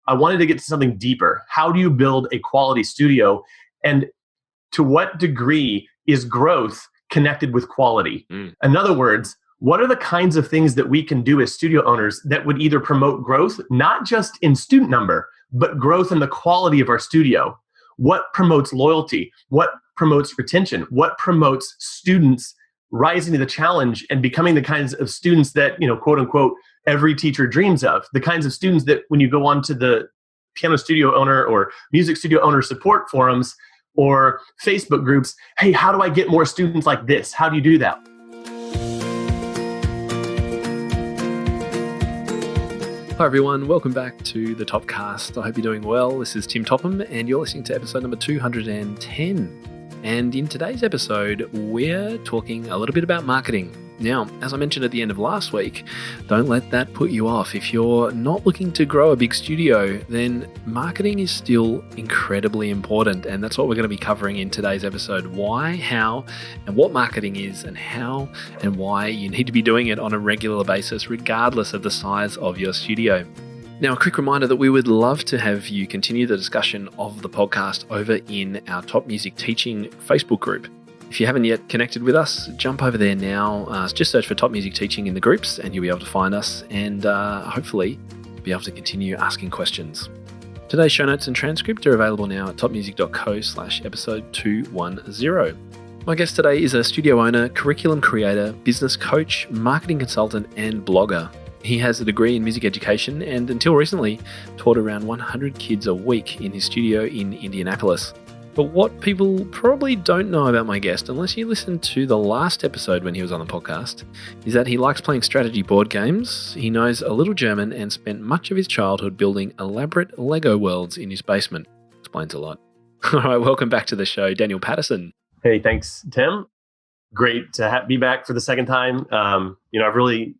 I wanted to get to something deeper. How do you build a quality studio? And to what degree is growth connected with quality? In other words, what are the kinds of things that we can do as studio owners that would either promote growth, not just in student number, but growth in the quality of our studio? What promotes loyalty? What promotes retention? What promotes students rising to the challenge and becoming the kinds of students that, quote unquote, every teacher dreams of? The kinds of students that when you go on to the piano studio owner or music studio owner support forums or Facebook groups, hey, how do I get more students like this? How do you do that? Hi everyone, welcome back to the Topcast. I hope you're doing well. This is Tim Topham and you're listening to episode number 210. And in today's episode, we're talking a little bit about marketing. Now, as I mentioned at the end of last week, don't let that put you off. If you're not looking to grow a big studio, then marketing is still incredibly important. And that's what we're going to be covering in today's episode. Why, how, and what marketing is, and how and why you need to be doing it on a regular basis, regardless of the size of your studio. Now, a quick reminder that we would love to have you continue the discussion of the podcast over in our Top Music Teaching Facebook group. If you haven't yet connected with us, jump over there now. Just search for Top Music Teaching in the groups and you'll be able to find us and hopefully be able to continue asking questions. Today's show notes and transcript are available now at topmusic.co/episode 210. My guest today is a studio owner, curriculum creator, business coach, marketing consultant, and blogger. He has a degree in music education and until recently taught around 100 kids a week in his studio in Indianapolis. But what people probably don't know about my guest, unless you listen to the last episode when he was on the podcast, is that he likes playing strategy board games, he knows a little German, and spent much of his childhood building elaborate Lego worlds in his basement. Explains a lot. All right, welcome back to the show, Daniel Patterson. Hey, thanks, Tim. Great to be back for the second time. I've really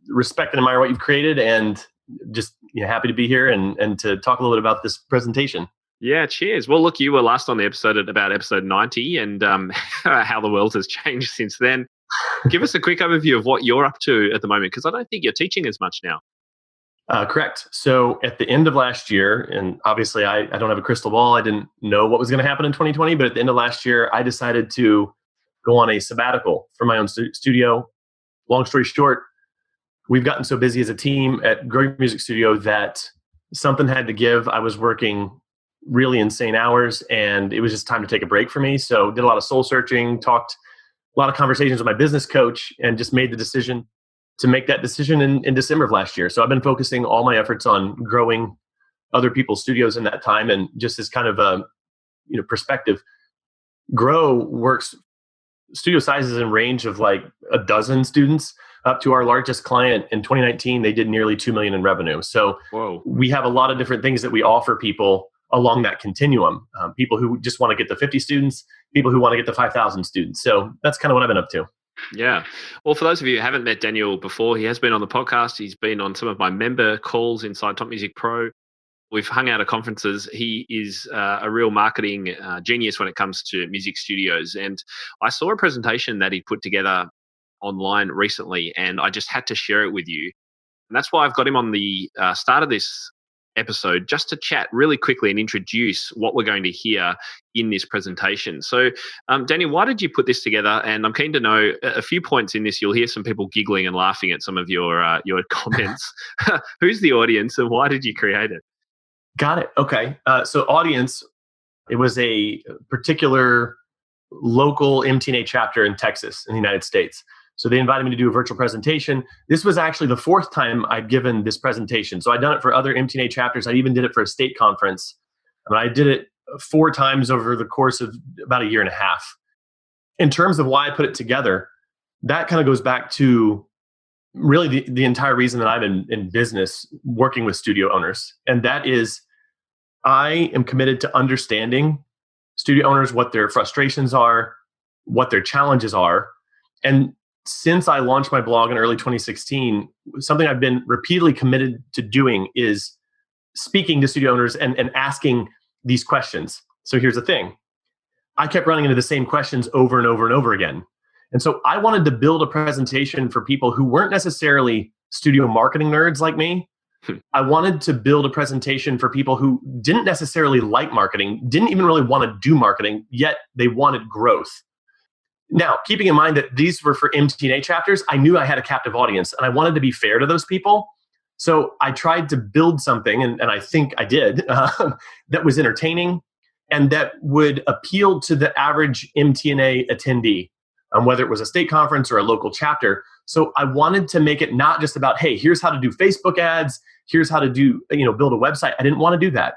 respect and admire what you've created and just happy to be here and to talk a little bit about this presentation. Yeah, cheers. Well, look, you were last on the episode at about episode 90 and how the world has changed since then. Give us a quick overview of what you're up to at the moment, because I don't think you're teaching as much now. Correct. So at the end of last year, and obviously I don't have a crystal ball. I didn't know what was going to happen in 2020, but at the end of last year, I decided to go on a sabbatical from my own studio. Long story short, we've gotten so busy as a team at Growing Music Studio that something had to give. I was working really insane hours and it was just time to take a break for me. So did a lot of soul searching, talked a lot of conversations with my business coach and just made the decision to make that decision in December of last year. So I've been focusing all my efforts on growing other people's studios in that time. And just as kind of a perspective, Grow works studio sizes in range of like a dozen students up to our largest client in 2019. They did nearly 2 million in revenue. So we have a lot of different things that we offer people along that continuum. People who just want to get to 50 students, people who want to get to 5,000 students. So that's kind of what I've been up to. Yeah. Well, for those of you who haven't met Daniel before, he has been on the podcast. He's been on some of my member calls inside Top Music Pro. We've hung out at conferences. He is a real marketing genius when it comes to music studios. And I saw a presentation that he put together online recently, and I just had to share it with you. And that's why I've got him on the start of this episode, just to chat really quickly and introduce what we're going to hear in this presentation. So, Daniel, why did you put this together? And I'm keen to know a few points in this. You'll hear some people giggling and laughing at some of your comments. Who's the audience and why did you create it? Got it. Okay. So audience, it was a particular local MTNA chapter in Texas in the United States. So they invited me to do a virtual presentation. This was actually the fourth time I'd given this presentation. So I'd done it for other MTNA chapters. I even did it for a state conference. I did it 4 times over the course of about a year and a half. In terms of why I put it together, that kind of goes back to really the entire reason that I'm in business working with studio owners. And that is I am committed to understanding studio owners, what their frustrations are, what their challenges are. And since I launched my blog in early 2016, something I've been repeatedly committed to doing is speaking to studio owners and asking these questions. So here's the thing. I kept running into the same questions over and over and over again. And so I wanted to build a presentation for people who weren't necessarily studio marketing nerds like me, I wanted to build a presentation for people who didn't necessarily like marketing, didn't even really want to do marketing, yet they wanted growth. Now, keeping in mind that these were for MTNA chapters, I knew I had a captive audience and I wanted to be fair to those people. So I tried to build something, and I think I did, that was entertaining and that would appeal to the average MTNA attendee, whether it was a state conference or a local chapter. So I wanted to make it not just about, hey, here's how to do Facebook ads, here's how to do, build a website. I didn't want to do that.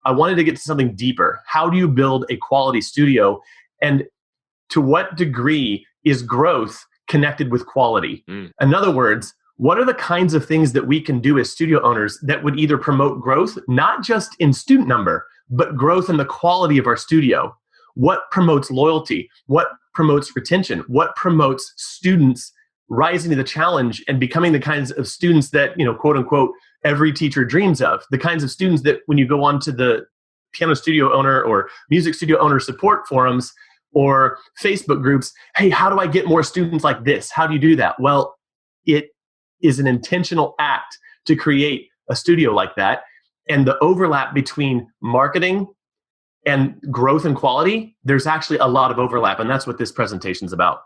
I wanted to get to something deeper. How do you build a quality studio? And to what degree is growth connected with quality? In other words, what are the kinds of things that we can do as studio owners that would either promote growth, not just in student number, but growth in the quality of our studio? What promotes loyalty? What promotes retention? What promotes students rising to the challenge and becoming the kinds of students that, quote unquote, every teacher dreams of? The kinds of students that when you go on to the piano studio owner or music studio owner support forums or Facebook groups, hey, how do I get more students like this? How do you do that? Well, it is an intentional act to create a studio like that. And the overlap between marketing and growth and quality, there's actually a lot of overlap. And that's what this presentation is about.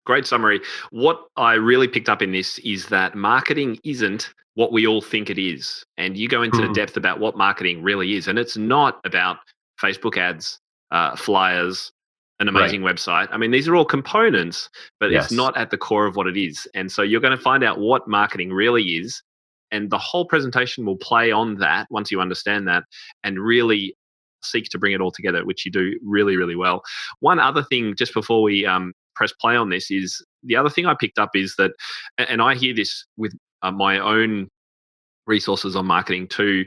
Great summary. What I really picked up in this is that marketing isn't what we all think it is. And you go into the depth about what marketing really is. And it's not about Facebook ads, flyers, an amazing website. I mean, these are all components, but it's not at the core of what it is. And so you're going to find out what marketing really is. And the whole presentation will play on that once you understand that and really seek to bring it all together, which you do really, really well. One other thing, just before we press play on this, is the other thing I picked up is that, and I hear this with my own resources on marketing too,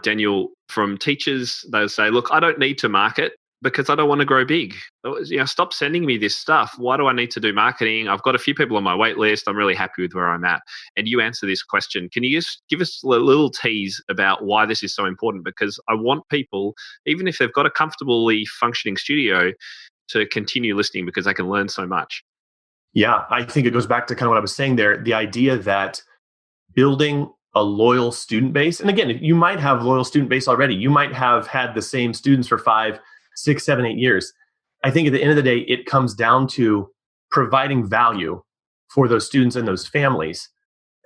Daniel, from teachers, they'll say, look, I don't need to market because I don't want to grow big. Stop sending me this stuff. Why do I need to do marketing? I've got a few people on my wait list. I'm really happy with where I'm at. And you answer this question. Can you just give us a little tease about why this is so important? Because I want people, even if they've got a comfortably functioning studio, to continue listening because they can learn so much. Yeah, I think it goes back to kind of what I was saying there. The idea that building a loyal student base, and again, you might have loyal student base already. You might have had the same students for 5, 6, 7, 8 years. I think at the end of the day, it comes down to providing value for those students and those families.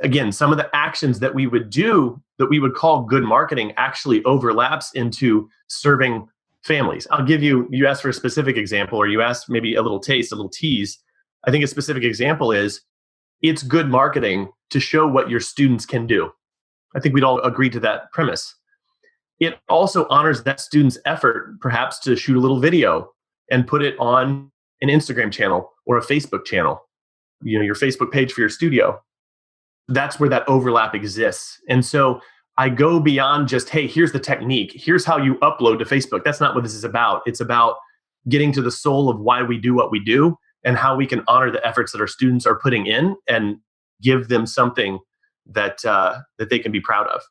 Again, some of the actions that we would do that we would call good marketing actually overlaps into serving families. I'll give you asked for a specific example, or you asked maybe a little taste, a little tease. I think a specific example is it's good marketing to show what your students can do. I think we'd all agree to that premise. It also honors that student's effort, perhaps to shoot a little video and put it on an Instagram channel or a Facebook channel, your Facebook page for your studio. That's where that overlap exists. And so I go beyond just, hey, here's the technique. Here's how you upload to Facebook. That's not what this is about. It's about getting to the soul of why we do what we do and how we can honor the efforts that our students are putting in and give them something that they can be proud of.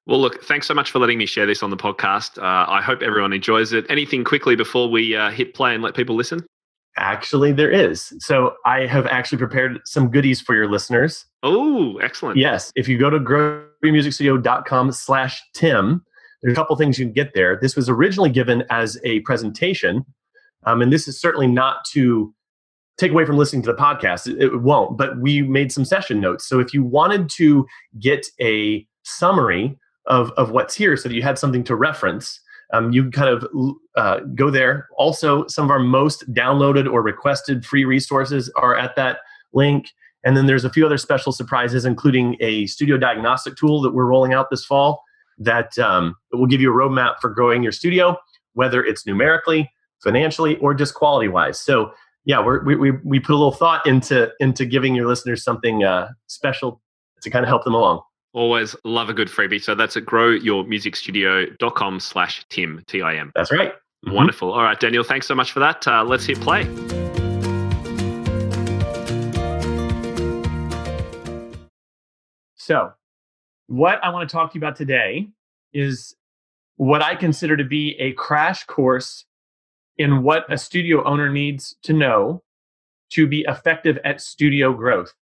Well, look, thanks so much for letting me share this on the podcast. I hope everyone enjoys it. Anything quickly before we hit play and let people listen? Actually, there is. So I have actually prepared some goodies for your listeners. Oh, excellent. Yes. If you go to growyourmusicstudio.com/Tim, there's a couple things you can get there. This was originally given as a presentation. And this is certainly not to take away from listening to the podcast. It won't. But we made some session notes. So if you wanted to get a summary of what's here so that you had something to reference, you can kind of go there. Also, some of our most downloaded or requested free resources are at that link. And then there's a few other special surprises, including a studio diagnostic tool that we're rolling out this fall that will give you a roadmap for growing your studio, whether it's numerically, financially, or just quality-wise. So yeah, we put a little thought into giving your listeners something special to kind of help them along. Always love a good freebie. So that's at growyourmusicstudio.com/Tim, Tim. That's right. Mm-hmm. Wonderful. All right, Daniel, thanks so much for that. Let's hit play. So what I want to talk to you about today is what I consider to be a crash course in what a studio owner needs to know to be effective at studio growth.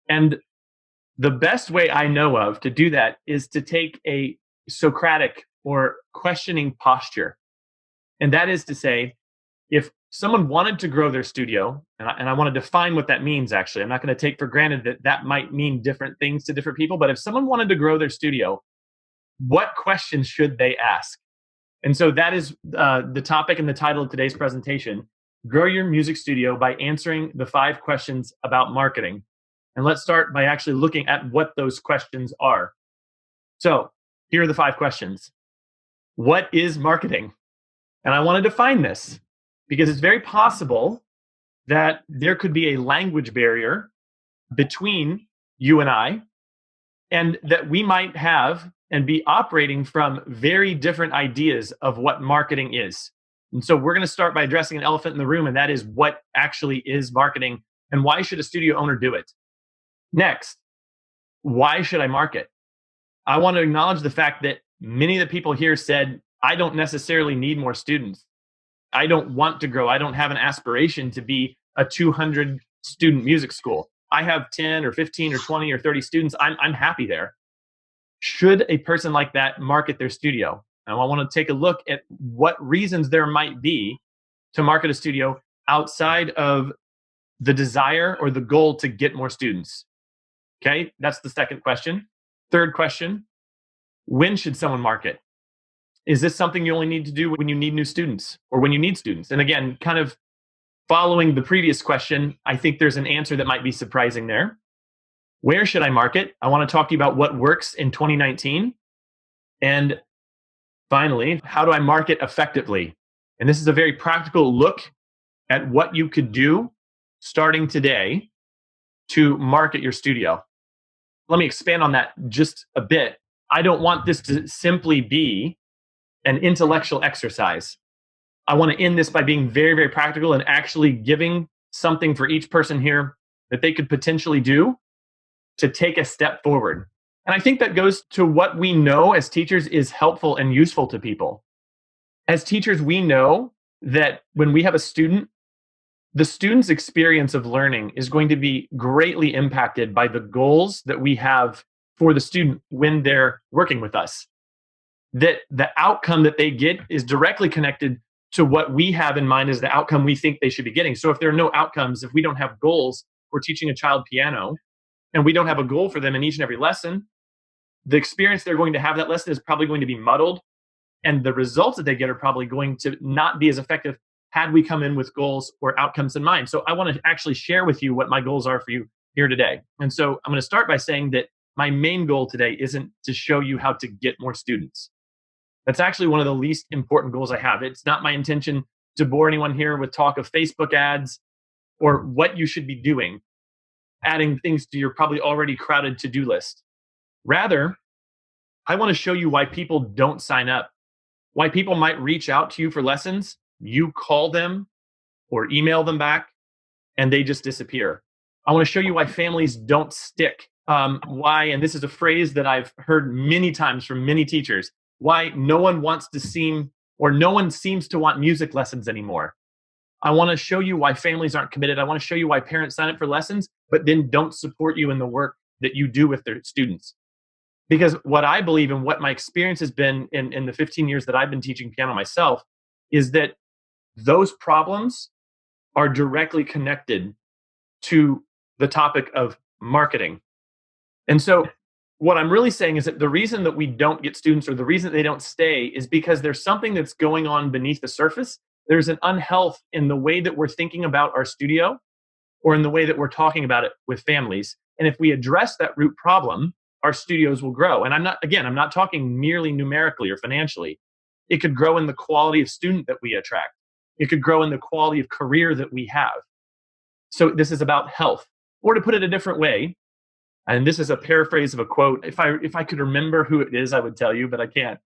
And The best way I know of to do that is to take a Socratic or questioning posture. And that is to say, if someone wanted to grow their studio, and I want to define what that means, actually, I'm not going to take for granted that that might mean different things to different people, but if someone wanted to grow their studio, what questions should they ask? And so that is the topic and the title of today's presentation: Grow Your Music Studio by Answering the 5 Questions About Marketing. And let's start by actually looking at what those questions are. So here are the 5 questions. What is marketing? And I want to define this because it's very possible that there could be a language barrier between you and that we might have and be operating from very different ideas of what marketing is. And so we're going to start by addressing an elephant in the room, and that is what actually is marketing and why should a studio owner do it? Next, why should I market? I want to acknowledge the fact that many of the people here said, I don't necessarily need more students. I don't want to grow. I don't have an aspiration to be a 200 student music school. I have 10 or 15 or 20 or 30 students. I'm happy there. Should a person like that market their studio? And I want to take a look at what reasons there might be to market a studio outside of the desire or the goal to get more students. Okay, that's the second question. Third question, when should someone market? Is this something you only need to do when you need new students or when you need students? And again, kind of following the previous question, I think there's an answer that might be surprising there. Where should I market? I want to talk to you about what works in 2019. And finally, how do I market effectively? And this is a very practical look at what you could do starting today to market your studio. Let me expand on that just a bit. I don't want this to simply be an intellectual exercise. I want to end this by being very, very practical and actually giving something for each person here that they could potentially do to take a step forward. And I think that goes to what we know as teachers is helpful and useful to people. As teachers, we know that when we have a student, the student's experience of learning is going to be greatly impacted by the goals that we have for the student when they're working with us. That the outcome that they get is directly connected to what we have in mind as the outcome we think they should be getting. So if there are no outcomes, if we don't have goals for teaching a child piano, and we don't have a goal for them in each and every lesson, the experience they're going to have that lesson is probably going to be muddled, and the results that they get are probably going to not be as effective had we come in with goals or outcomes in mind. So I want to actually share with you what my goals are for you here today. And so I'm going to start by saying that my main goal today isn't to show you how to get more students. That's actually one of the least important goals I have. It's not my intention to bore anyone here with talk of Facebook ads or what you should be doing, adding things to your probably already crowded to-do list. Rather, I want to show you why people don't sign up, why people might reach out to you for lessons, you call them or email them back, and they just disappear. I want to show you why families don't stick. Why, and this is a phrase that I've heard many times from many teachers, why no one wants to seem, or no one seems to want music lessons anymore. I want to show you why families aren't committed. I want to show you why parents sign up for lessons, but then don't support you in the work that you do with their students. Because what I believe and what my experience has been in the 15 years that I've been teaching piano myself is that those problems are directly connected to the topic of marketing. And so what I'm really saying is that the reason that we don't get students or the reason they don't stay is because there's something that's going on beneath the surface. There's an unhealth in the way that we're thinking about our studio or in the way that we're talking about it with families. And if we address that root problem, our studios will grow. And I'm not talking merely numerically or financially. It could grow in the quality of student that we attract. It could grow in the quality of career that we have. So this is about health. Or to put it a different way, and this is a paraphrase of a quote. If I could remember who it is, I would tell you, but I can't.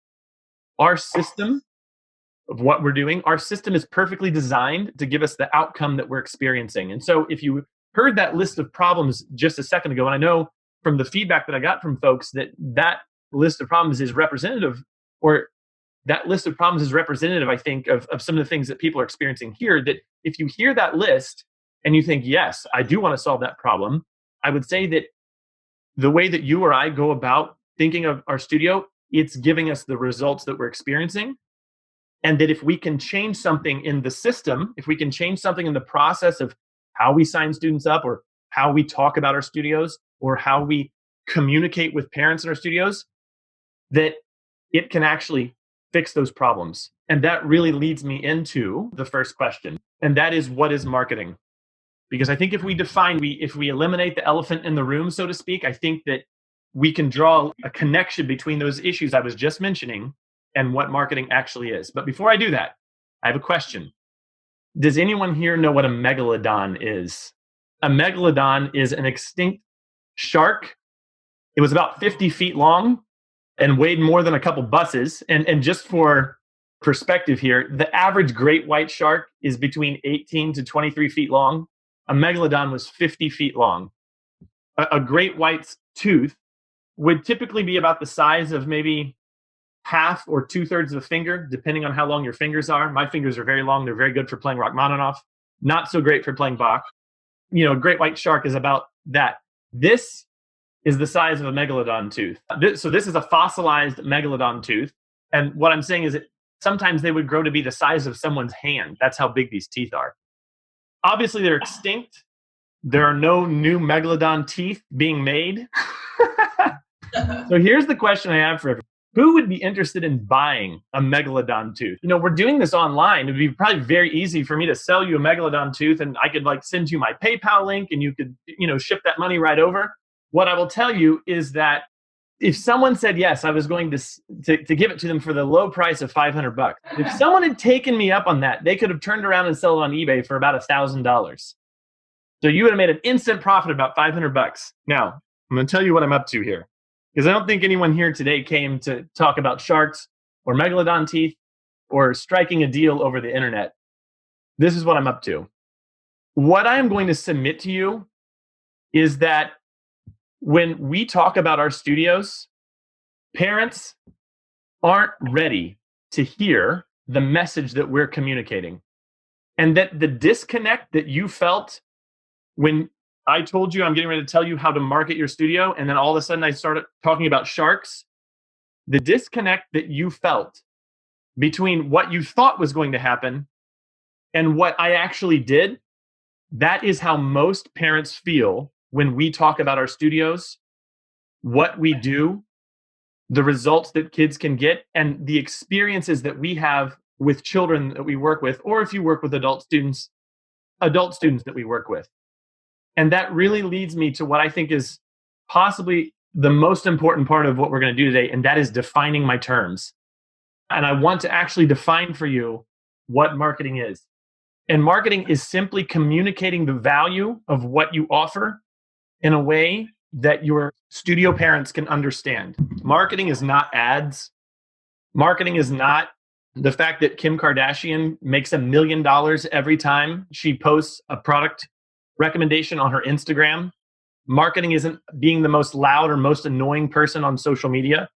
Our system of what we're doing, our system is perfectly designed to give us the outcome that we're experiencing. And so if you heard that list of problems just a second ago, and I know from the feedback that I got from folks that list of problems is representative, or that list of problems is representative, I think, of some of the things that people are experiencing here, that if you hear that list and you think, yes, I do want to solve that problem, I would say that the way that you or I go about thinking of our studio, it's giving us the results that we're experiencing. And that if we can change something in the system, if we can change something in the process of how we sign students up, or how we talk about our studios, or how we communicate with parents in our studios, that it can actually fix those problems. And that really leads me into the first question. And that is, what is marketing? Because I think if we eliminate the elephant in the room, so to speak, I think that we can draw a connection between those issues I was just mentioning and what marketing actually is. But before I do that, I have a question. Does anyone here know what a megalodon is? A megalodon is an extinct shark. It was about 50 feet long and weighed more than a couple buses. And just for perspective here, the average great white shark is between 18 to 23 feet long. A megalodon was 50 feet long. A great white's tooth would typically be about the size of maybe half or 2/3 of a finger, depending on how long your fingers are. My fingers are very long. They're very good for playing Rachmaninoff. Not so great for playing Bach. A great white shark is about that. This is the size of a megalodon tooth. So this is a fossilized megalodon tooth. And what I'm saying is that sometimes they would grow to be the size of someone's hand. That's how big these teeth are. Obviously, they're extinct. There are no new megalodon teeth being made. So here's the question I have for everyone. Who would be interested in buying a megalodon tooth? We're doing this online. It would be probably very easy for me to sell you a megalodon tooth, and I could send you my PayPal link, and you could, ship that money right over. What I will tell you is that if someone said yes, I was going to give it to them for the low price of $500. If someone had taken me up on that, they could have turned around and sold it on eBay for about $1,000. So you would have made an instant profit of about $500. Now, I'm going to tell you what I'm up to here, because I don't think anyone here today came to talk about sharks or megalodon teeth or striking a deal over the internet. This is what I'm up to. What I am going to submit to you is that when we talk about our studios, parents aren't ready to hear the message that we're communicating. And that the disconnect that you felt when I told you I'm getting ready to tell you how to market your studio, and then all of a sudden I started talking about sharks, the disconnect that you felt between what you thought was going to happen and what I actually did, that is how most parents feel when we talk about our studios, what we do, the results that kids can get, and the experiences that we have with children that we work with, or if you work with adult students that we work with. And that really leads me to what I think is possibly the most important part of what we're going to do today, and that is defining my terms. And I want to actually define for you what marketing is. And marketing is simply communicating the value of what you offer in a way that your studio parents can understand. Marketing is not ads. Marketing is not the fact that Kim Kardashian makes $1 million every time she posts a product recommendation on her Instagram. Marketing isn't being the most loud or most annoying person on social media.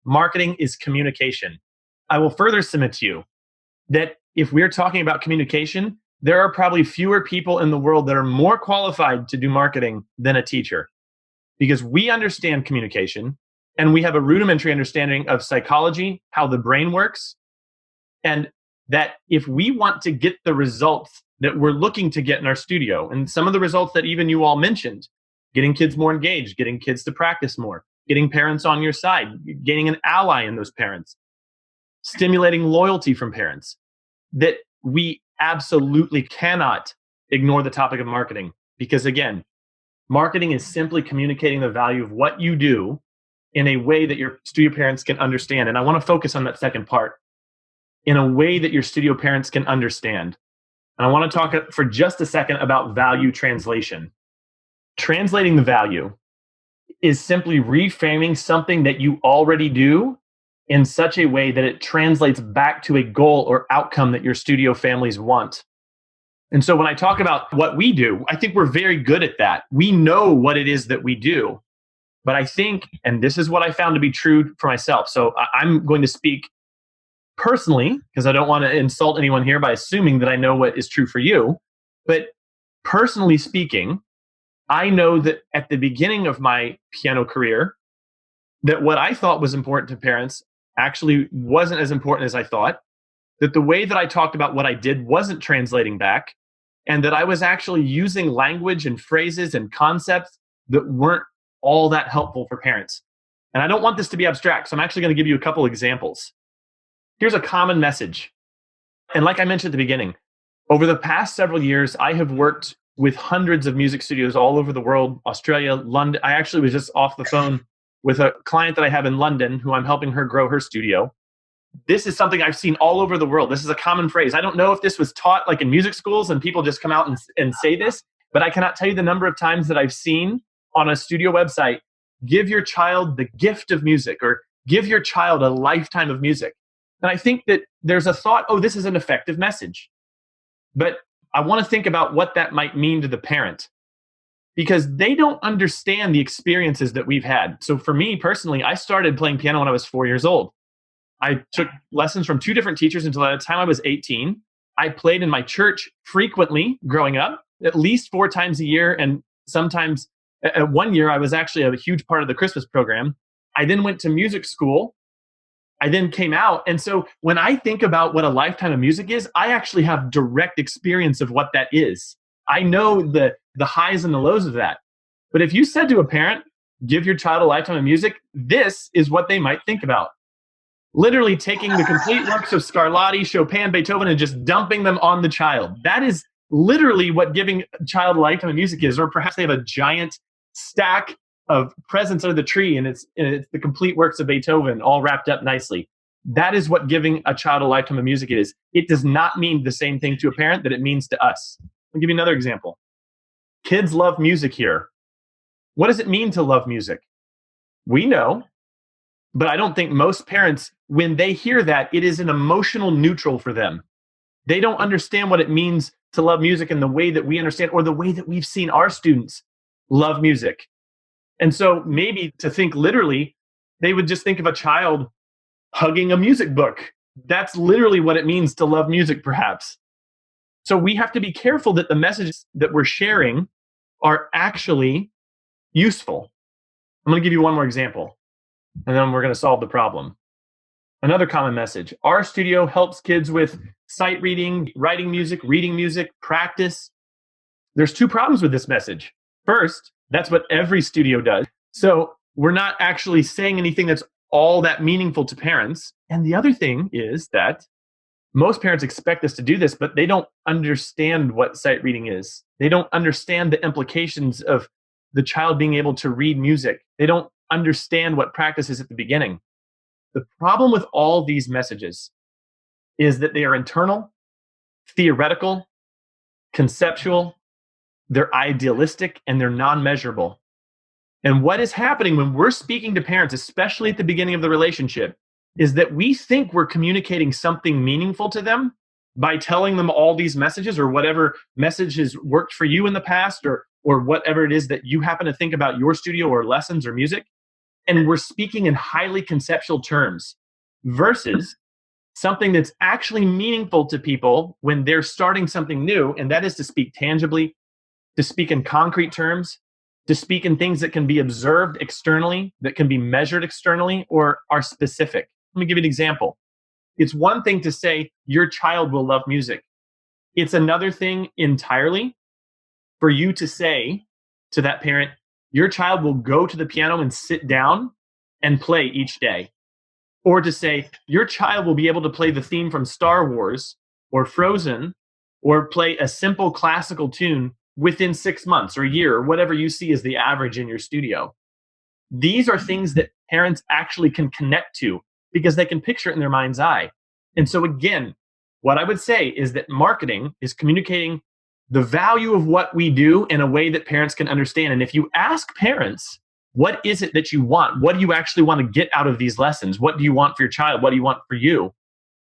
Marketing is communication. I will further submit to you that if we're talking about communication, there are probably fewer people in the world that are more qualified to do marketing than a teacher, because we understand communication and we have a rudimentary understanding of psychology, how the brain works, and that if we want to get the results that we're looking to get in our studio, and some of the results that even you all mentioned, getting kids more engaged, getting kids to practice more, getting parents on your side, gaining an ally in those parents, stimulating loyalty from parents, that we absolutely cannot ignore the topic of marketing. Because again, marketing is simply communicating the value of what you do in a way that your studio parents can understand. And I want to focus on that second part, in a way that your studio parents can understand. And I want to talk for just a second about value translation. Translating the value is simply reframing something that you already do in such a way that it translates back to a goal or outcome that your studio families want. And so when I talk about what we do, I think we're very good at that. We know what it is that we do. But I think, and this is what I found to be true for myself, so I'm going to speak personally, because I don't want to insult anyone here by assuming that I know what is true for you. But personally speaking, I know that at the beginning of my piano career, that what I thought was important to parents actually wasn't as important as I thought, that the way that I talked about what I did wasn't translating back, and that I was actually using language and phrases and concepts that weren't all that helpful for parents. And I don't want this to be abstract, so I'm actually going to give you a couple examples. Here's a common message. And like I mentioned at the beginning, over the past several years, I have worked with hundreds of music studios all over the world, Australia, London. I actually was just off the phone with a client that I have in London who I'm helping her grow her studio. This is something I've seen all over the world. This is a common phrase. I don't know if this was taught like in music schools and people just come out and say this, but I cannot tell you the number of times that I've seen on a studio website, give your child the gift of music, or give your child a lifetime of music. And I think that there's a thought, oh, this is an effective message. But I want to think about what that might mean to the parent, because they don't understand the experiences that we've had. So for me personally, I started playing piano when I was 4 years old. I took lessons from 2 different teachers until the time I was 18. I played in my church frequently growing up, at least 4 times a year. And sometimes at 1 year, I was actually a huge part of the Christmas program. I then went to music school. I then came out. And so when I think about what a lifetime of music is, I actually have direct experience of what that is. I know the highs and the lows of that. But if you said to a parent, give your child a lifetime of music, this is what they might think about. Literally taking the complete works of Scarlatti, Chopin, Beethoven, and just dumping them on the child. That is literally what giving a child a lifetime of music is. Or perhaps they have a giant stack of presents under the tree, and it's the complete works of Beethoven all wrapped up nicely. That is what giving a child a lifetime of music is. It does not mean the same thing to a parent that it means to us. I'll give you another example. Kids love music here. What does it mean to love music? We know, but I don't think most parents, when they hear that, it is an emotional neutral for them. They don't understand what it means to love music in the way that we understand, or the way that we've seen our students love music. And so maybe to think literally, they would just think of a child hugging a music book. That's literally what it means to love music, perhaps. So we have to be careful that the messages that we're sharing are actually useful. I'm going to give you one more example, and then we're going to solve the problem. Another common message. Our studio helps kids with sight reading, writing music, reading music, practice. There's 2 problems with this message. First, that's what every studio does. So we're not actually saying anything that's all that meaningful to parents. And the other thing is that most parents expect us to do this, but they don't understand what sight reading is. They don't understand the implications of the child being able to read music. They don't understand what practice is at the beginning. The problem with all these messages is that they are internal, theoretical, conceptual, they're idealistic, and they're non-measurable. And what is happening when we're speaking to parents, especially at the beginning of the relationship, is that we think we're communicating something meaningful to them by telling them all these messages, or whatever message has worked for you in the past, or whatever it is that you happen to think about your studio or lessons or music. And we're speaking in highly conceptual terms versus something that's actually meaningful to people when they're starting something new, and that is to speak tangibly, to speak in concrete terms, to speak in things that can be observed externally, that can be measured externally, or are specific. Let me give you an example. It's one thing to say your child will love music. It's another thing entirely for you to say to that parent, your child will go to the piano and sit down and play each day. Or to say, your child will be able to play the theme from Star Wars or Frozen, or play a simple classical tune within 6 months or a year, or whatever you see as the average in your studio. These are things that parents actually can connect to because they can picture it in their mind's eye. And so again, what I would say is that marketing is communicating the value of what we do in a way that parents can understand. And if you ask parents, what is it that you want? What do you actually want to get out of these lessons? What do you want for your child? What do you want for you?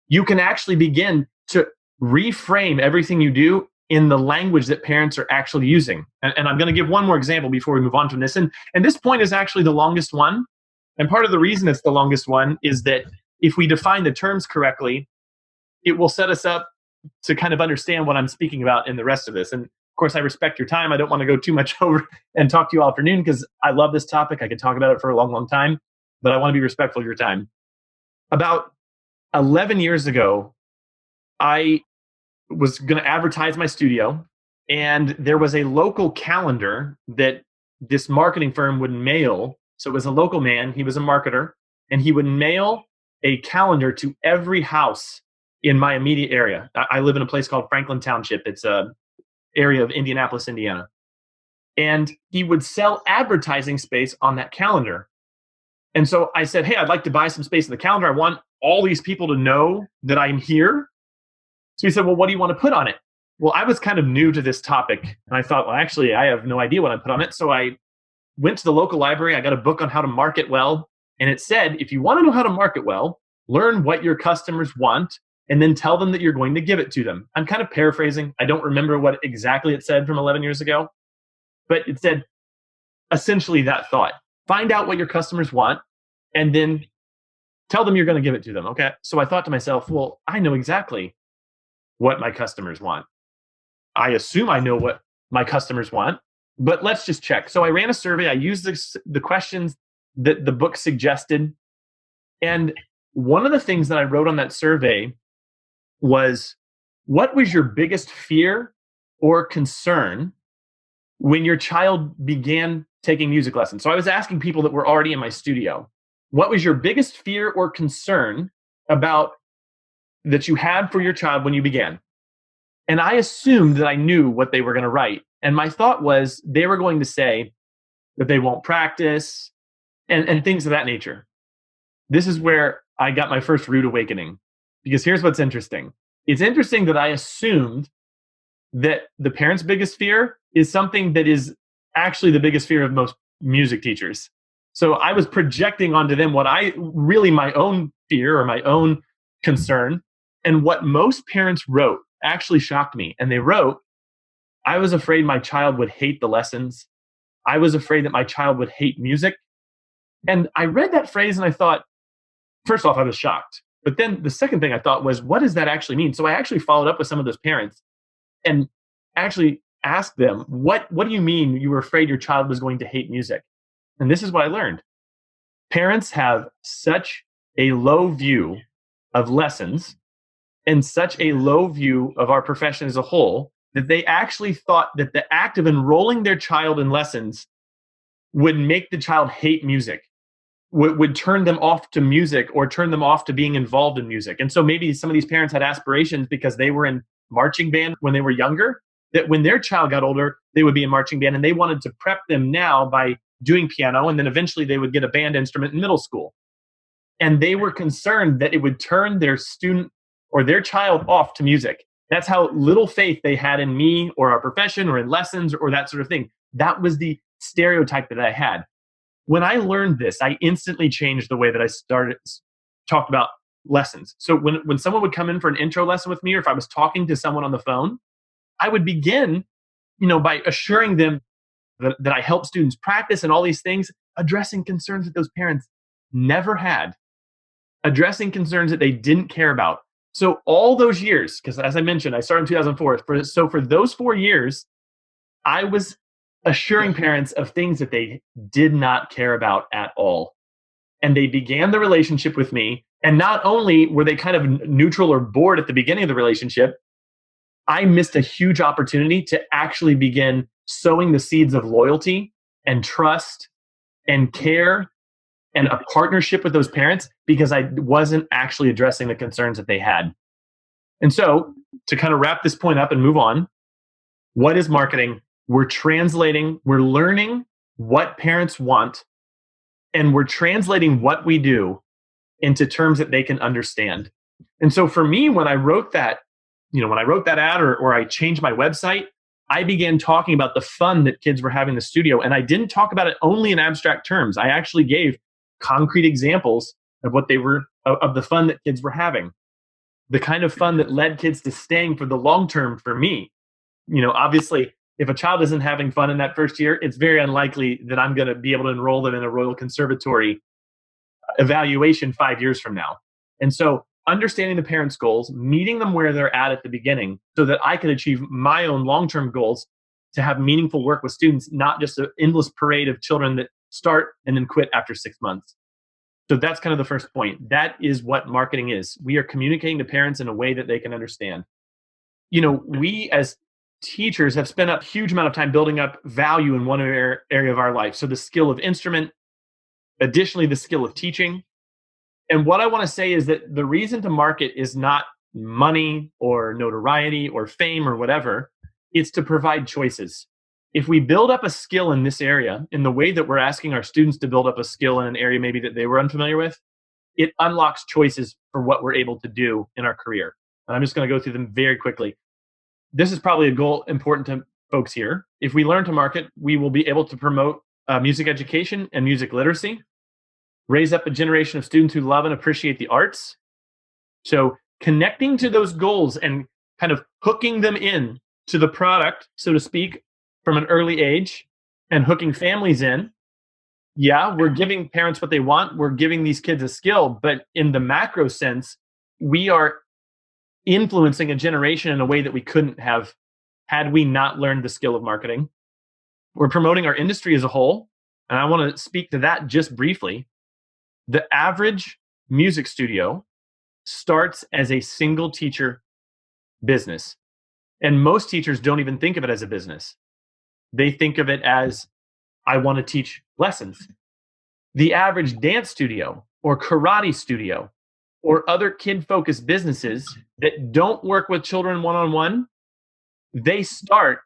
You can actually begin to reframe everything you do in the language that parents are actually using. And I'm going to give one more example before we move on from this. And this point is actually the longest one. And part of the reason it's the longest one is that if we define the terms correctly, it will set us up to kind of understand what I'm speaking about in the rest of this. And course, I respect your time. I don't want to go too much over and talk to you all afternoon because I love this topic. I could talk about it for a long, long time, but I want to be respectful of your time. About 11 years ago, I was going to advertise my studio, and there was a local calendar that this marketing firm would mail. So it was a local man, he was a marketer, and he would mail a calendar to every house in my immediate area. I live in a place called Franklin Township. It's a area of Indianapolis, Indiana. And he would sell advertising space on that calendar. And so I said, hey, I'd like to buy some space in the calendar. I want all these people to know that I'm here. So he said, well, what do you want to put on it? Well, I was kind of new to this topic. And I thought, well, actually, I have no idea what I put on it. So I went to the local library. I got a book on how to market well. And it said, if you want to know how to market well, learn what your customers want and then tell them that you're going to give it to them. I'm kind of paraphrasing. I don't remember what exactly it said from 11 years ago. But it said essentially that thought. Find out what your customers want and then tell them you're going to give it to them. Okay. So I thought to myself, well, I know exactly what my customers want. I assume I know what my customers want, but let's just check. So I ran a survey. I used the questions that the book suggested. And one of the things that I wrote on that survey was, what was your biggest fear or concern when your child began taking music lessons? So I was asking people that were already in my studio, what was your biggest fear or concern about that you had for your child when you began? And I assumed that I knew what they were going to write. And my thought was they were going to say that they won't practice and things of that nature. This is where I got my first rude awakening, because here's what's interesting. It's interesting that I assumed that the parents' biggest fear is something that is actually the biggest fear of most music teachers. So I was projecting onto them what my own fear or my own concern. And what most parents wrote actually shocked me. And they wrote, I was afraid my child would hate the lessons. I was afraid that my child would hate music. And I read that phrase and I thought, first off, I was shocked. But then the second thing I thought was, what does that actually mean? So I actually followed up with some of those parents and actually asked them, what do you mean you were afraid your child was going to hate music? And this is what I learned. Parents have such a low view of lessons and such a low view of our profession as a whole that they actually thought that the act of enrolling their child in lessons would make the child hate music, would turn them off to music or turn them off to being involved in music. And so maybe some of these parents had aspirations because they were in marching band when they were younger, that when their child got older, they would be in marching band, and they wanted to prep them now by doing piano, and then eventually they would get a band instrument in middle school. And they were concerned that it would turn their student or their child off to music. That's how little faith they had in me or our profession or in lessons or that sort of thing. That was the stereotype that I had. When I learned this, I instantly changed the way that I talked about lessons. So when someone would come in for an intro lesson with me, or if I was talking to someone on the phone, I would begin, by assuring them that I help students practice and all these things, addressing concerns that those parents never had, addressing concerns that they didn't care about. So all those years, because as I mentioned, I started in 2004. So for those 4 years, I was assuring parents of things that they did not care about at all. And they began the relationship with me. And not only were they kind of neutral or bored at the beginning of the relationship, I missed a huge opportunity to actually begin sowing the seeds of loyalty and trust and care and a partnership with those parents because I wasn't actually addressing the concerns that they had. And so to kind of wrap this point up and move on, what is marketing? We're learning what parents want, and we're translating what we do into terms that they can understand. And so for me, when I wrote that, ad or I changed my website, I began talking about the fun that kids were having in the studio. And I didn't talk about it only in abstract terms. I actually gave concrete examples of of the fun that kids were having, the kind of fun that led kids to staying for the long term for me. Obviously, if a child isn't having fun in that first year, it's very unlikely that I'm going to be able to enroll them in a Royal Conservatory evaluation 5 years from now. And so understanding the parents' goals, meeting them where they're at the beginning so that I can achieve my own long-term goals to have meaningful work with students, not just an endless parade of children that start and then quit after 6 months. So that's kind of the first point. That is what marketing is. We are communicating to parents in a way that they can understand. We as teachers have spent a huge amount of time building up value in one area of our life. So the skill of instrument, additionally, the skill of teaching. And what I want to say is that the reason to market is not money or notoriety or fame or whatever. It's to provide choices. If we build up a skill in this area in the way that we're asking our students to build up a skill in an area maybe that they were unfamiliar with, it unlocks choices for what we're able to do in our career. And I'm just going to go through them very quickly. This is probably a goal important to folks here. If we learn to market, we will be able to promote music education and music literacy, raise up a generation of students who love and appreciate the arts. So connecting to those goals and kind of hooking them in to the product, so to speak, from an early age and hooking families in. Yeah, we're giving parents what they want. We're giving these kids a skill. But in the macro sense, we are influencing a generation in a way that we couldn't have had we not learned the skill of marketing. We're promoting our industry as a whole. And I want to speak to that just briefly. The average music studio starts as a single teacher business. And most teachers don't even think of it as a business. They think of it as, I want to teach lessons. The average dance studio or karate studio or other kid-focused businesses that don't work with children one-on-one, they start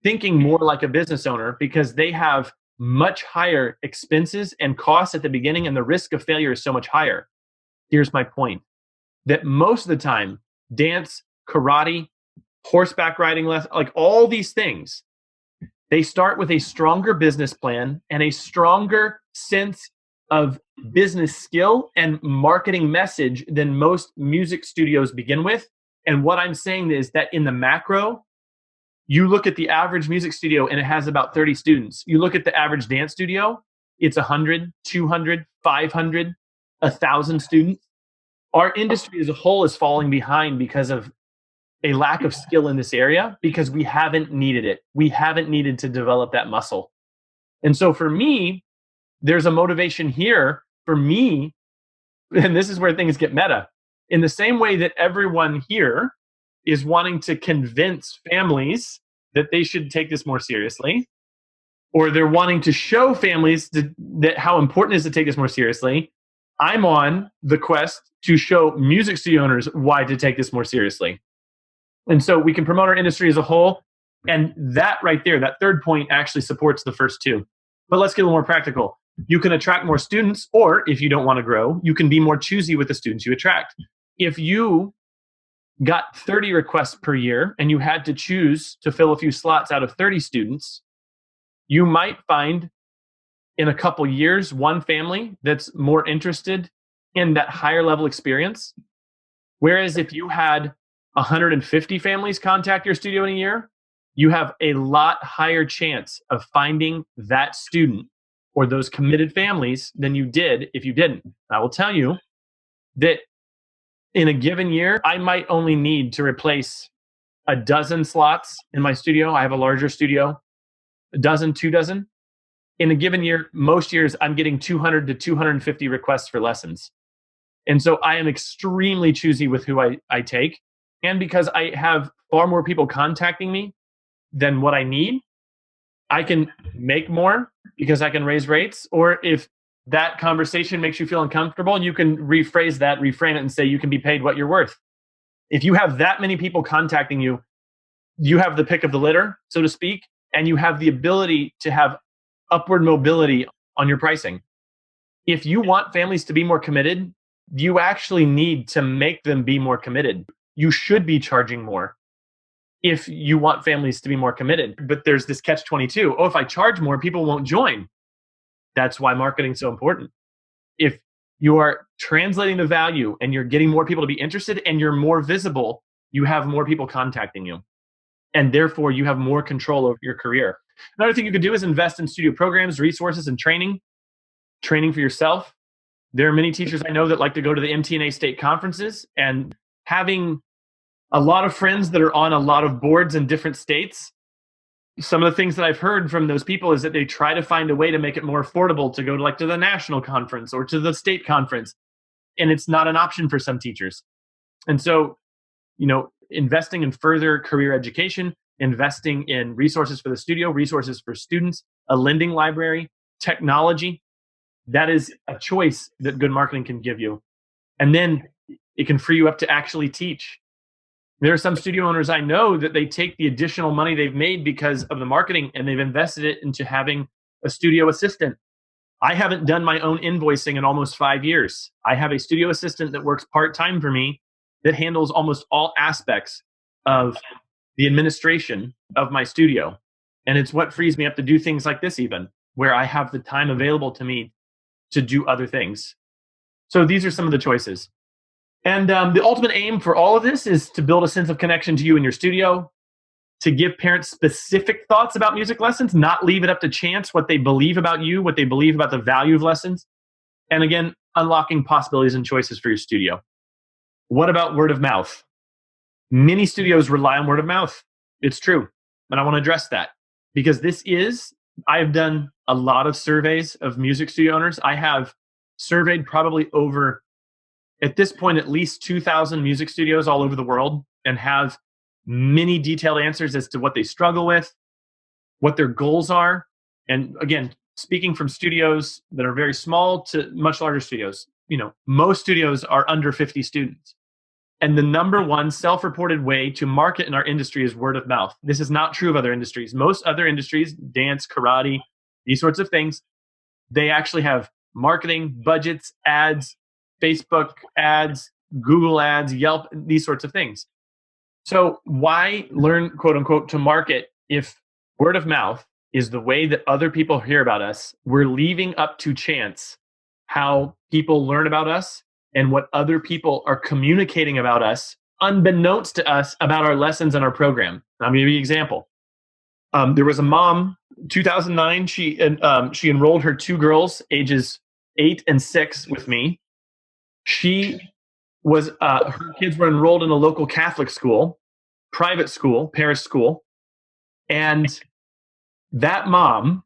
thinking more like a business owner because they have much higher expenses and costs at the beginning, and the risk of failure is so much higher. Here's my point, that most of the time, dance, karate, horseback riding, like all these things, they start with a stronger business plan and a stronger sense of business skill and marketing message than most music studios begin with. And what I'm saying is that in the macro, you look at the average music studio and it has about 30 students. You look at the average dance studio, it's 100, 200, 500, 1,000 students. Our industry as a whole is falling behind because of a lack of skill in this area, because we haven't needed it. We haven't needed to develop that muscle. And so for me, there's a motivation here for me, and this is where things get meta. In the same way that everyone here is wanting to convince families that they should take this more seriously, or they're wanting to show families that how important it is to take this more seriously, I'm on the quest to show music studio owners why to take this more seriously. And so we can promote our industry as a whole. And that right there, that third point actually supports the first two. But let's get a little more practical. You can attract more students, or if you don't want to grow, you can be more choosy with the students you attract. If you got 30 requests per year and you had to choose to fill a few slots out of 30 students, you might find in a couple years one family that's more interested in that higher level experience. Whereas if you had 150 families contact your studio in a year, you have a lot higher chance of finding that student or those committed families than you did if you didn't. I will tell you that in a given year, I might only need to replace a dozen slots in my studio. I have a larger studio, a dozen, 2 dozen. In a given year, most years, I'm getting 200 to 250 requests for lessons. And so I am extremely choosy with who I take. And because I have far more people contacting me than what I need, I can make more because I can raise rates. Or if that conversation makes you feel uncomfortable, you can rephrase that, reframe it, and say you can be paid what you're worth. If you have that many people contacting you, you have the pick of the litter, so to speak, and you have the ability to have upward mobility on your pricing. If you want families to be more committed, you actually need to make them be more committed. You should be charging more if you want families to be more committed. But there's this catch-22. Oh, if I charge more, people won't join. That's why marketing is so important. If you are translating the value and you're getting more people to be interested and you're more visible, you have more people contacting you. And therefore, you have more control over your career. Another thing you could do is invest in studio programs, resources, and training for yourself. There are many teachers I know that like to go to the MTNA state conferences, and having a lot of friends that are on a lot of boards in different states some of the things that I've heard from those people is that they try to find a way to make it more affordable to go to the national conference or to the state conference. And it's not an option for some teachers. And so, investing in further career education, investing in resources for the studio, resources for students, a lending library, technology, that is a choice that good marketing can give you. And then it can free you up to actually teach. There are some studio owners I know that they take the additional money they've made because of the marketing and they've invested it into having a studio assistant. I haven't done my own invoicing in almost 5 years. I have a studio assistant that works part-time for me that handles almost all aspects of the administration of my studio. And it's what frees me up to do things like this even, where I have the time available to me to do other things. So these are some of the choices. And the ultimate aim for all of this is to build a sense of connection to you and your studio, to give parents specific thoughts about music lessons, not leave it up to chance what they believe about you, what they believe about the value of lessons. And again, unlocking possibilities and choices for your studio. What about word of mouth? Many studios rely on word of mouth. It's true. And I want to address that because I've done a lot of surveys of music studio owners. I have surveyed probably over, at this point, at least 2,000 music studios all over the world and have many detailed answers as to what they struggle with, what their goals are. And again, speaking from studios that are very small to much larger studios, most studios are under 50 students. And the number one self-reported way to market in our industry is word of mouth. This is not true of other industries. Most other industries, dance, karate, these sorts of things, they actually have marketing, budgets, ads, Facebook ads, Google ads, Yelp, these sorts of things. So why learn, quote unquote, to market if word of mouth is the way that other people hear about us? We're leaving up to chance how people learn about us and what other people are communicating about us, unbeknownst to us, about our lessons and our program. And I'm going to give you an example. There was a mom, 2009, she enrolled her 2 girls, ages 8 and 6, with me. She was, her kids were enrolled in a local Catholic school, private school, parish school. And that mom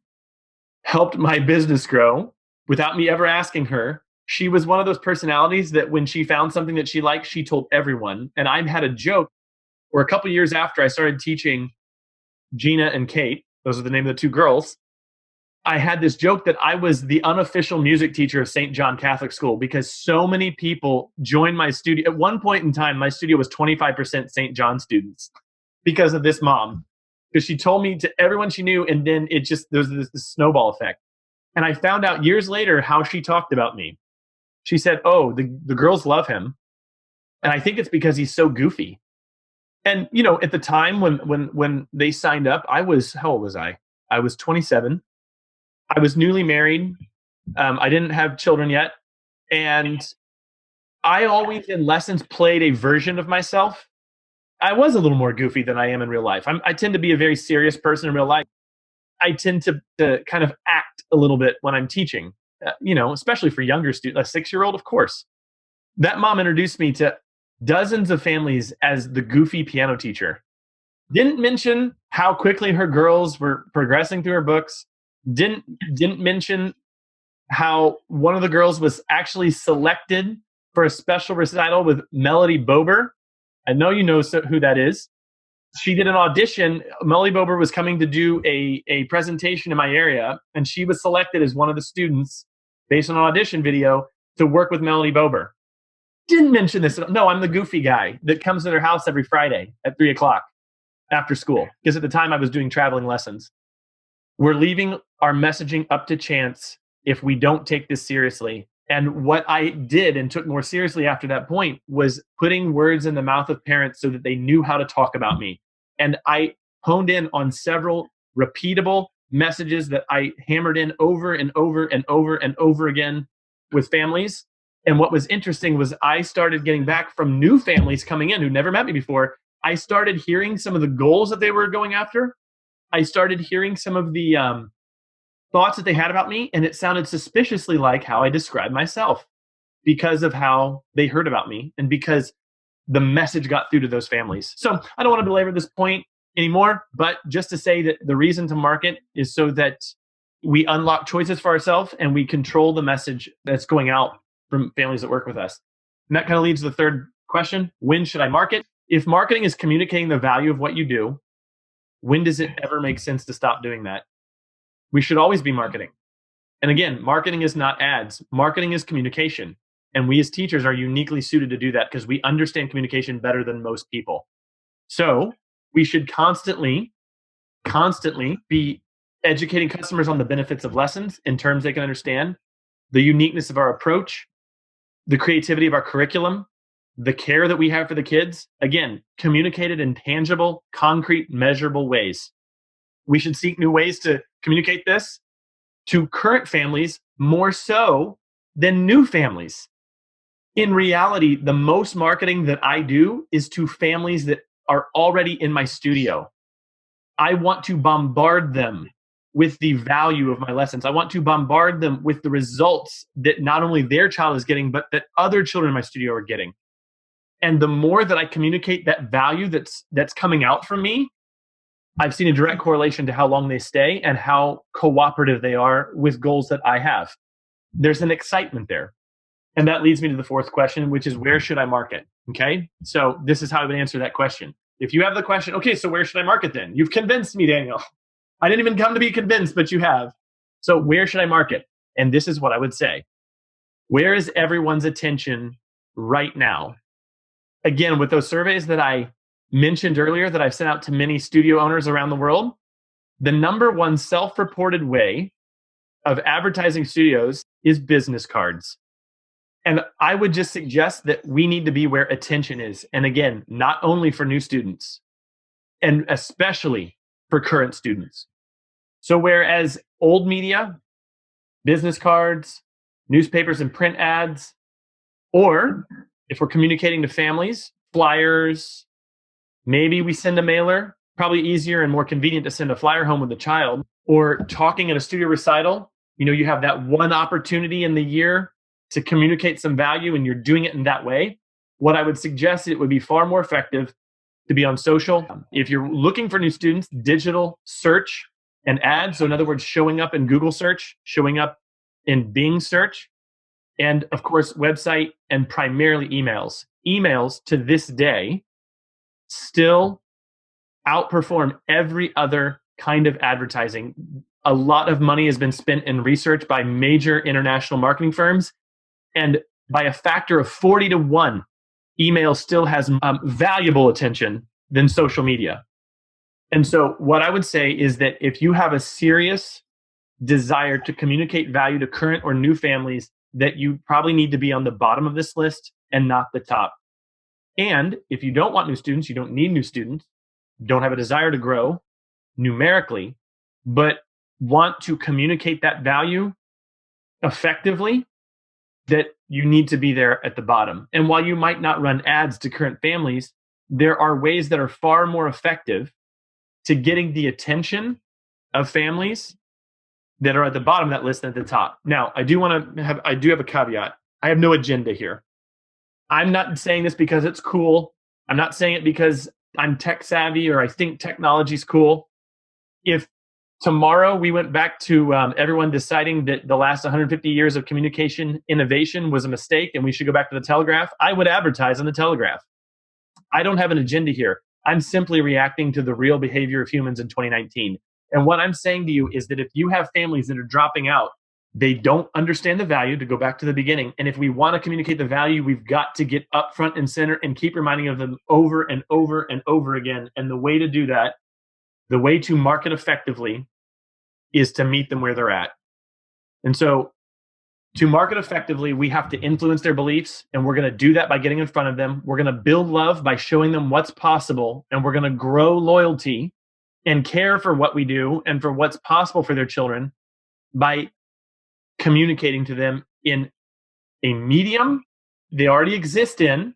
helped my business grow without me ever asking her. She was one of those personalities that when she found something that she liked, she told everyone. And I had a joke where a couple years after I started teaching Gina and Kate, those are the name of the 2 girls, I had this joke that I was the unofficial music teacher of St. John Catholic School because so many people joined my studio. At one point in time, my studio was 25% St. John students because of this mom. Because she told me to everyone she knew, and then there's this snowball effect. And I found out years later how she talked about me. She said, "Oh, the girls love him. And I think it's because he's so goofy." And, at the time when they signed up, how old was I? I was 27. I was newly married. I didn't have children yet. And I always in lessons played a version of myself. I was a little more goofy than I am in real life. I tend to be a very serious person in real life. I tend to kind of act a little bit when I'm teaching, especially for younger students, a 6-year-old, of course. That mom introduced me to dozens of families as the goofy piano teacher. Didn't mention how quickly her girls were progressing through her books. Didn't mention how one of the girls was actually selected for a special recital with Melody Bober. I know you know who that is. She did an audition. Melody Bober was coming to do a presentation in my area, and she was selected as one of the students based on an audition video to work with Melody Bober. Didn't mention this. No, I'm the goofy guy that comes to their house every Friday at 3:00 after school, because at the time I was doing traveling lessons. We're leaving our messaging up to chance if we don't take this seriously. And what I did and took more seriously after that point was putting words in the mouth of parents so that they knew how to talk about me. And I honed in on several repeatable messages that I hammered in over and over and over and over again with families. And what was interesting was I started getting back from new families coming in who never met me before. I started hearing some of the goals that they were going after. I started hearing some of the thoughts that they had about me, and it sounded suspiciously like how I described myself because of how they heard about me and because the message got through to those families. So I don't want to belabor this point. anymore. But just to say that the reason to market is so that we unlock choices for ourselves and we control the message that's going out from families that work with us. And that kind of leads to the third question. When should I market? If marketing is communicating the value of what you do, when does it ever make sense to stop doing that? We should always be marketing. And again, marketing is not ads. Marketing is communication. And we as teachers are uniquely suited to do that because we understand communication better than most people. So we should constantly be educating customers on the benefits of lessons in terms they can understand, the uniqueness of our approach, the creativity of our curriculum, the care that we have for the kids. Again, communicated in tangible, concrete, measurable ways. We should seek new ways to communicate this to current families more so than new families. In reality, the most marketing that I do is to families that are already in my studio. I want to bombard them with the value of my lessons. I want to bombard them with the results that not only their child is getting, but that other children in my studio are getting. And the more that I communicate that value that's coming out from me, I've seen a direct correlation to how long they stay and how cooperative they are with goals that I have. There's an excitement there. And that leads me to the fourth question, which is where should I market? Okay. So this is how I would answer that question. If you have the question, okay, so where should I market then? You've convinced me, Daniel. I didn't even come to be convinced, but you have. So where should I market? And this is what I would say. Where is everyone's attention right now? Again, with those surveys that I mentioned earlier that I've sent out to many studio owners around the world, the number one self-reported way of advertising studios is business cards. And I would just suggest that we need to be where attention is. And again, not only for new students, and especially for current students. So whereas old media, business cards, newspapers and print ads, or if we're communicating to families, flyers, maybe we send a mailer, probably easier and more convenient to send a flyer home with a child, or talking at a studio recital. You know, you have that one opportunity in the year to communicate some value and you're doing it in that way. What I would suggest, it would be far more effective to be on social. If you're looking for new students, digital search and ads. So in other words, showing up in Google search, showing up in Bing search, and of course, website and primarily emails. Emails to this day still outperform every other kind of advertising. A lot of money has been spent in research by major international marketing firms. And by a factor of 40 to 1, email still has valuable attention than social media. And so what I would say is that if you have a serious desire to communicate value to current or new families, that you probably need to be on the bottom of this list and not the top. And if you don't want new students, you don't need new students, don't have a desire to grow numerically, but want to communicate that value effectively, that you need to be there at the bottom. And while you might not run ads to current families, there are ways that are far more effective to getting the attention of families that are at the bottom of that list than at the top. Now, I do have a caveat. I have no agenda here. I'm not saying this because it's cool. I'm not saying it because I'm tech savvy or I think technology is cool. If tomorrow we went back to everyone deciding that the last 150 years of communication innovation was a mistake and we should go back to the telegraph, I would advertise on the telegraph. I don't have an agenda here. I'm simply reacting to the real behavior of humans in 2019. And what I'm saying to you is that if you have families that are dropping out, they don't understand the value, to go back to the beginning. And if we want to communicate the value, we've got to get up front and center and keep reminding of them over and over and over again. And the way to do that, the way to market effectively, is to meet them where they're at. And so to market effectively, we have to influence their beliefs, and we're going to do that by getting in front of them. We're going to build love by showing them what's possible, and we're going to grow loyalty and care for what we do and for what's possible for their children by communicating to them in a medium they already exist in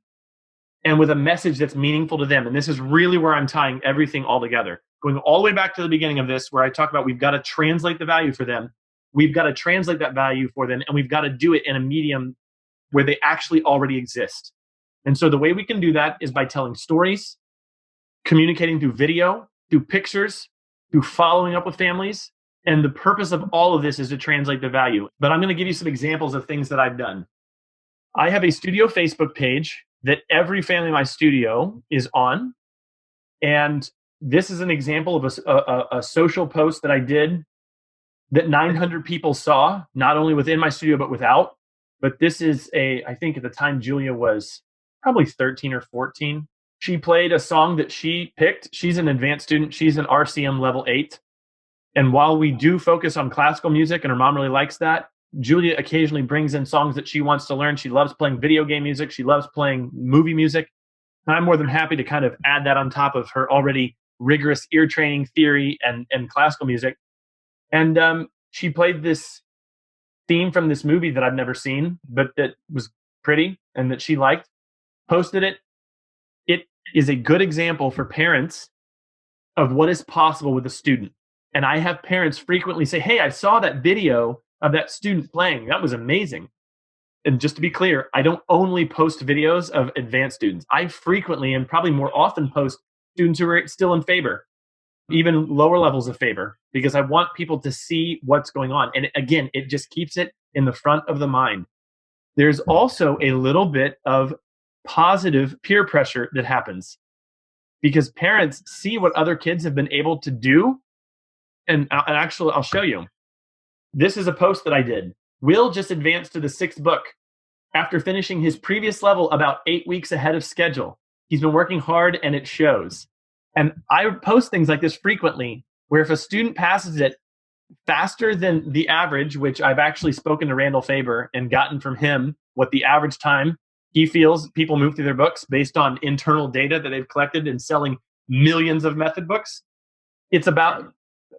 and with a message that's meaningful to them. And this is really where I'm tying everything all together. Going all the way back to the beginning of this, where I talk about we've got to translate the value for them. We've got to translate that value for them, and we've got to do it in a medium where they actually already exist. And so the way we can do that is by telling stories, communicating through video, through pictures, through following up with families. And the purpose of all of this is to translate the value. But I'm going to give you some examples of things that I've done. I have a studio Facebook page that every family in my studio is on. And this is an example of a social post that I did that 900 people saw, not only within my studio, but without. But this is I think at the time, Julia was probably 13 or 14. She played a song that she picked. She's an advanced student. She's an RCM level 8. And while we do focus on classical music, and her mom really likes that, Julia occasionally brings in songs that she wants to learn. She loves playing video game music. She loves playing movie music. And I'm more than happy to kind of add that on top of her already rigorous ear training theory and classical music. And she played this theme from this movie that I've never seen, but that was pretty and that she liked, posted it. It is a good example for parents of what is possible with a student. And I have parents frequently say, hey, I saw that video of that student playing. That was amazing. And just to be clear, I don't only post videos of advanced students. I frequently and probably more often post students who are still in favor, even lower levels of favor, because I want people to see what's going on. And again, it just keeps it in the front of the mind. There's also a little bit of positive peer pressure that happens because parents see what other kids have been able to do. And actually, I'll show you. This is a post that I did. Will just advanced to the 6th book after finishing his previous level about 8 weeks ahead of schedule. He's been working hard and it shows. And I post things like this frequently, where if a student passes it faster than the average, which I've actually spoken to Randall Faber and gotten from him what the average time he feels people move through their books based on internal data that they've collected in selling millions of method books, it's about,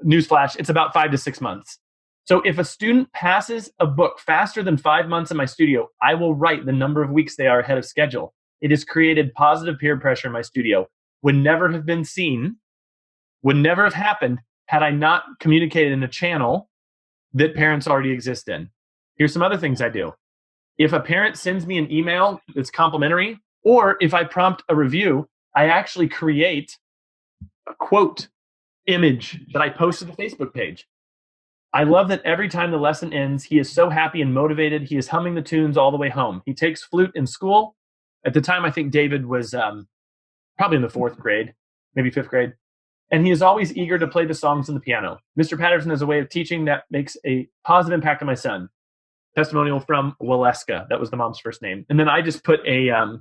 newsflash, it's about 5 to 6 months. So if a student passes a book faster than 5 months in my studio, I will write the number of weeks they are ahead of schedule. It has created positive peer pressure in my studio. Would never have been seen, would never have happened had I not communicated in a channel that parents already exist in. Here's some other things I do. If a parent sends me an email that's complimentary, or if I prompt a review, I actually create a quote image that I post to the Facebook page. I love that every time the lesson ends, he is so happy and motivated. He is humming the tunes all the way home. He takes flute in school. At the time, I think David was probably in the 4th grade, maybe 5th grade. And he is always eager to play the songs on the piano. Mr. Patterson has a way of teaching that makes a positive impact on my son. Testimonial from Waleska. That was the mom's first name. And then I just put a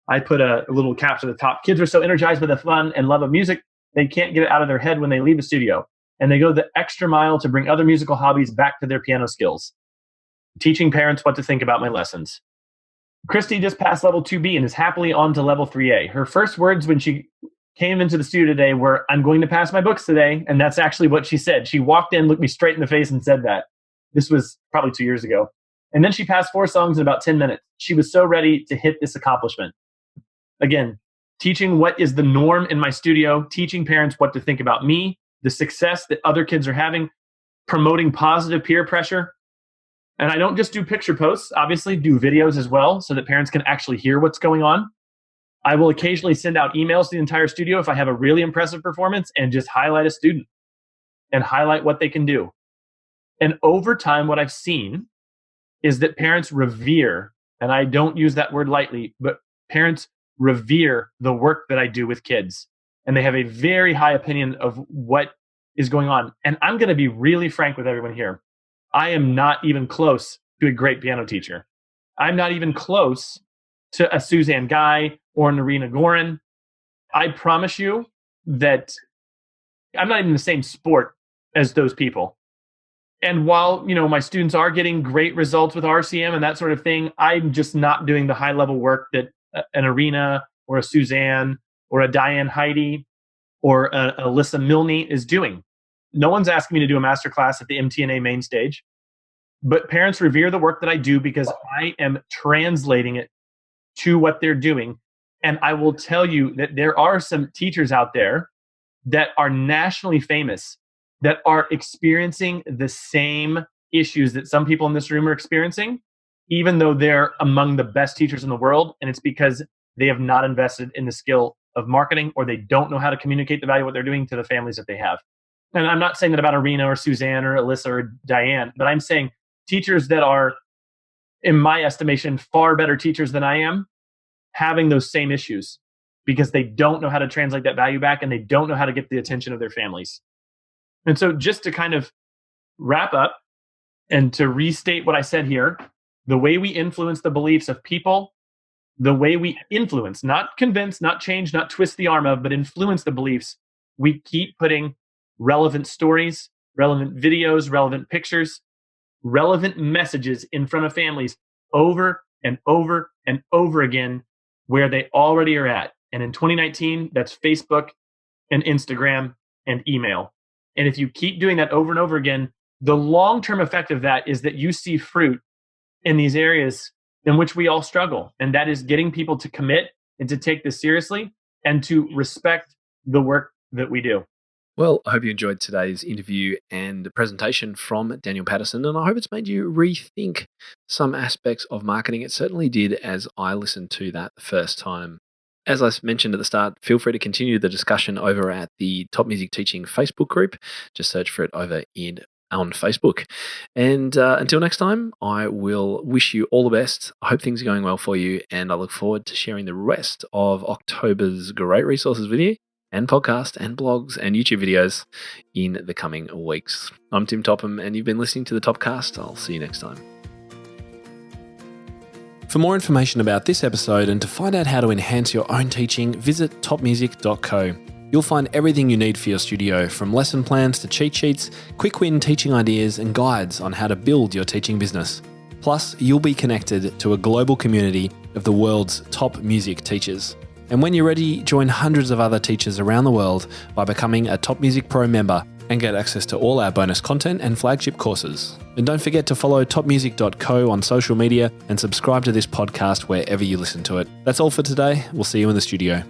little caption at the top. Kids are so energized by the fun and love of music, they can't get it out of their head when they leave the studio. And they go the extra mile to bring other musical hobbies back to their piano skills. Teaching parents what to think about my lessons. Christy just passed level 2B and is happily on to level 3A. Her first words when she came into the studio today were, I'm going to pass my books today. And that's actually what she said. She walked in, looked me straight in the face and said that. This was probably 2 years ago. And then she passed 4 songs in about 10 minutes. She was so ready to hit this accomplishment. Again, teaching what is the norm in my studio, teaching parents what to think about me, the success that other kids are having, promoting positive peer pressure. And I don't just do picture posts, obviously do videos as well so that parents can actually hear what's going on. I will occasionally send out emails to the entire studio if I have a really impressive performance and just highlight a student and highlight what they can do. And over time, what I've seen is that parents revere, and I don't use that word lightly, but parents revere the work that I do with kids. And they have a very high opinion of what is going on. And I'm going to be really frank with everyone here. I am not even close to a great piano teacher. I'm not even close to a Suzanne Guy or an Irina Gorin. I promise you that I'm not even in the same sport as those people. And while, my students are getting great results with RCM and that sort of thing, I'm just not doing the high level work that an Irina or a Suzanne or a Diane Heidi or a Alyssa Milne is doing. No one's asking me to do a masterclass at the MTNA main stage, but parents revere the work that I do because I am translating it to what they're doing. And I will tell you that there are some teachers out there that are nationally famous that are experiencing the same issues that some people in this room are experiencing, even though they're among the best teachers in the world. And it's because they have not invested in the skill of marketing, or they don't know how to communicate the value of what they're doing to the families that they have. And I'm not saying that about Arena or Suzanne or Alyssa or Diane, but I'm saying teachers that are, in my estimation, far better teachers than I am, having those same issues because they don't know how to translate that value back and they don't know how to get the attention of their families. And so just to kind of wrap up and to restate what I said here, the way we influence the beliefs of people, the way we influence, not convince, not change, not twist the arm of, but influence the beliefs, we keep putting relevant stories, relevant videos, relevant pictures, relevant messages in front of families over and over and over again where they already are at. And in 2019, that's Facebook and Instagram and email. And if you keep doing that over and over again, the long-term effect of that is that you see fruit in these areas in which we all struggle. And that is getting people to commit and to take this seriously and to respect the work that we do. Well, I hope you enjoyed today's interview and presentation from Daniel Patterson, and I hope it's made you rethink some aspects of marketing. It certainly did as I listened to that the first time. As I mentioned at the start, feel free to continue the discussion over at the Top Music Teaching Facebook group. Just search for it over on Facebook. And until next time, I will wish you all the best. I hope things are going well for you, and I look forward to sharing the rest of October's great resources with you, and podcasts and blogs and YouTube videos in the coming weeks. I'm Tim Topham, and you've been listening to the Topcast. I'll see you next time. For more information about this episode and to find out how to enhance your own teaching, visit topmusic.co. You'll find everything you need for your studio, from lesson plans to cheat sheets, quick win teaching ideas, and guides on how to build your teaching business. Plus, you'll be connected to a global community of the world's top music teachers. And when you're ready, join hundreds of other teachers around the world by becoming a Top Music Pro member and get access to all our bonus content and flagship courses. And don't forget to follow topmusic.co on social media and subscribe to this podcast wherever you listen to it. That's all for today. We'll see you in the studio.